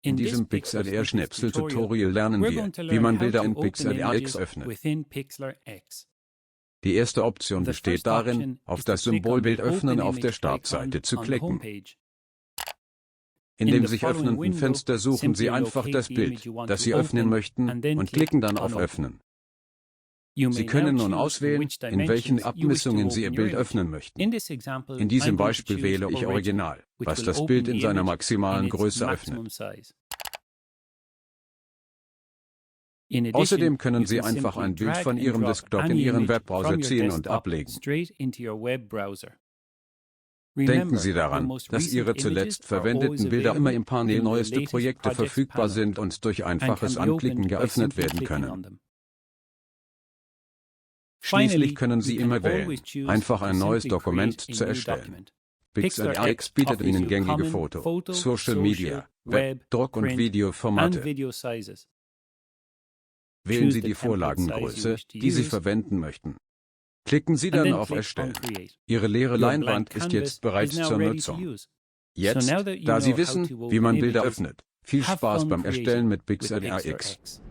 In diesem PIXLR-Schnipsel-Tutorial lernen wir, wie man Bilder in Pixlr X öffnet. Die erste Option besteht darin, auf das Symbolbild Öffnen auf der Startseite zu klicken. In dem sich öffnenden Fenster suchen Sie einfach das Bild, das Sie öffnen möchten, und klicken dann auf Öffnen. Sie können nun auswählen, in welchen Abmessungen Sie Ihr Bild öffnen möchten. In diesem Beispiel wähle ich Original, was das Bild in seiner maximalen Größe öffnet. Außerdem können Sie einfach ein Bild von Ihrem Desktop in Ihren Webbrowser ziehen und ablegen. Denken Sie daran, dass Ihre zuletzt verwendeten Bilder immer im Panel Neueste Projekte verfügbar sind und durch einfaches Anklicken geöffnet werden können. Schließlich können Sie immer wählen, einfach ein neues Dokument zu erstellen. Pixlr X bietet Ihnen gängige Foto-, Social Media-, Web-, Druck- und Videoformate. Wählen Sie die Vorlagengröße, die Sie verwenden möchten. Klicken Sie dann auf Erstellen. Ihre leere Leinwand ist jetzt bereits zur Nutzung. Jetzt, da Sie wissen, wie man Bilder öffnet, viel Spaß beim Erstellen mit Pixlr X.